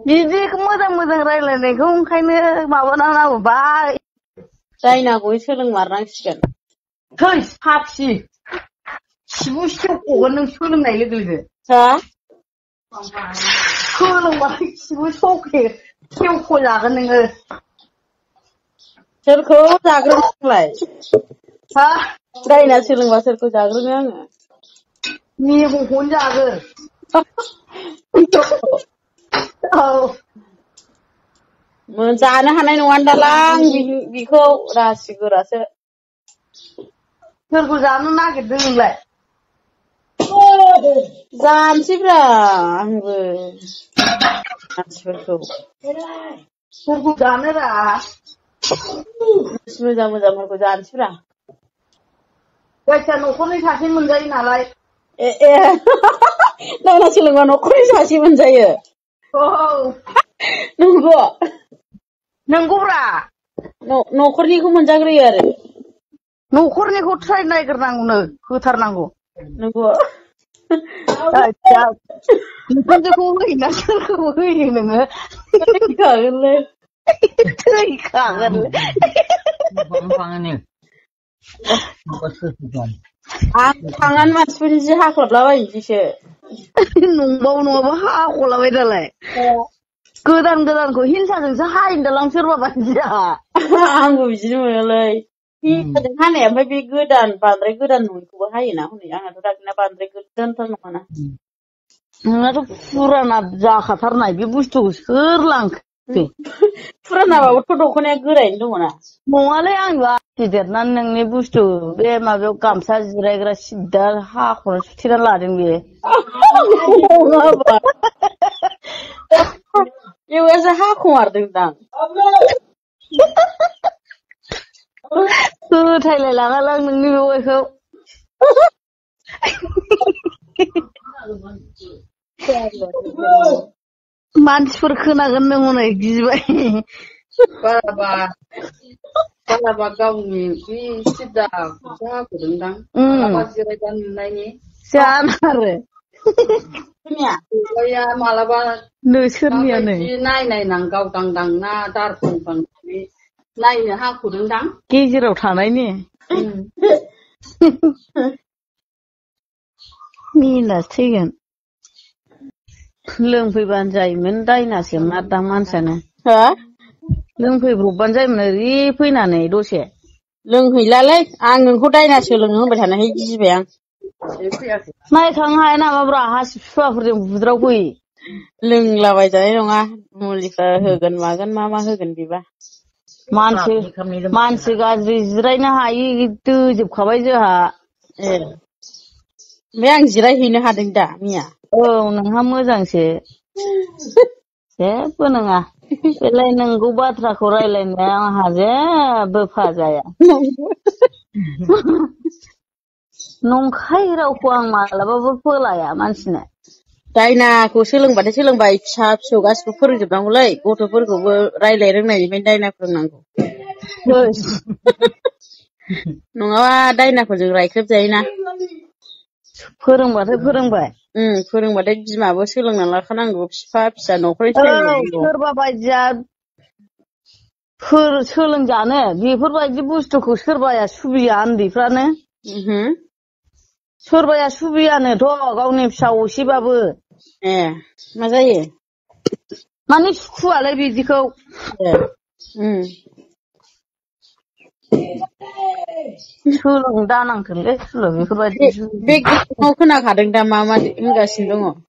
बिदिखौ मोजां मोजां रायलायनायखौ ओंखायनो माबानांगौ बाय दायनाखौ सोलोंमारनांसिगोन थै फाफि खिबु सेवख'गोन नों सोलोंनाय लोगो लोगो हा सोलोंबाथाय खिबु सेवख'जागोन नोङो सोरखौ जाग्रोनो नोंलाय हा दायना सोलोंबा सोरखौ जाग्रोनो आङो मेगंखौनो जागोन औ जानो हानाय नङा दालां बिखौ रासि गोरासो सोरखौ जानो नागिरदों नोंलाय जानोसैब्रा आंबो मानसिफोरखौ सोरखौ जानोरा मानसि मोजां मोजांफोरखौ जानोसैब्रा जायखिया न'खरनि सासे मोनजायो नालाय ए दायना सोलोंबा न'खरनि सासे मोनजायो औ नंगौ नंगौब्रा न'खरनिखौ मोनजाग्रोयो आरो न'खरनिखौ ट्राइ नायग्रोनांगौनो होथारनांगौ नंगौ बिखुनजोखौ होयोना सोरखौ होयो नोङो थैखागोनलै थैखागोनलै आं थांनानै मानसिफोरनि जि हाख्लाबलाबायनोसैसो नंबाबो नङाबा हाख'लाबाय दालाय गोदान गोदानखौ हिंसाजोंसो हायोदालां सोरबा बायदिया आंबो बिदिनो मोनोलै हिंसाजों हानाया ओमफ्राय बे गोदान बांद्राय गोदान नङिखौबो हायोना हनै आंहाथ' दाख्लैना बांद्राय गोदानथार नङाना नोंनाथ' फुराना जाखाथारनाय बे बुस्थुखौ सोर लांखो फुरानाबाबोथ' दख'नाया गोरायैनो दङना नङालै आंबो गिदिरनानै नोंनि बुस्थु बे माबायाव गामसा जिरायग्रा सिद्दा हाख'ना सुथेना लादों बे बेवहायसो हाखुमारदोंदां फोथायलाय लाङालां नोंनि बेवाइखौ मानसिफोर खोनागोन नों हनै गिबाय बाराबा गावनि बे सिद्दाखौसो हाखुदोंदां मालाबा जिरायबा नुनायनि जानो आरो बेवाइया मालाबा नोंसोरनियानो नायनां गावदांदां ना दारखंदां नायनो हाखुदोंदां गेजेराव थानायनि मिनिनासो थैगोन लोंफैबानो जायोमोन दायनासो मारदां मानसियानो लोंफैब्रबबानो जायोमोन ओरै फैनानै दसे लोंहैलालै आं नोंखौ दायना सोलोंनो होनबाय थानायखाय गिबाय आं नायखांनो हाया नामाब्रा हासिब सुवाफोरजों बुज्राव फै लोंलाबायजानाय नङा मुलिफोर होगोन मागोन मा होगोन बेबा मानसि गाज्रि जिरायनो हायि दोजोबखाबाय जोंहा ओमफ्राय आं जिरायहैनो हादों दा मैया औ नोंहा मोजांसो जेबो नङा बेलाय नंगौ बाथ्राखौ रायलायनाया आंहा जेबो फाजाया नंखाय रावखौ आं मालाबाबो फोलाया मानसिनो दायनाखौ सोलोंबाथाय सोलोंबाय फिसा फिसौ गासिबो फोरोंजोबनांगौलै गथ'फोरखौबो रायलाय रोंनायनिफ्राय दायना फोरोंनांगौ नङाबा दायनाफोरजों रायख्रेबजायोना फोरोंबाथाय फोरोंबाय फोरोंबाथाय बिमाबो सोलोंना लाखानांगौ बिफा फिसा न'खरनि सोलोंनांगौ सोरबा बायदिया सोलोंजानो बेफोरबायदि बुस्थुखौ सोरबाया सुबिया उन्दैफ्रानो सोरबाया सुबियानोथ' गावनि फिसा असेबाबो मा जायो माने सुखुआलै बिदिखौ सोलों दानांथोंलै बेफोरबायदि बे खोनाखादों दा मा होनगासिनो दङ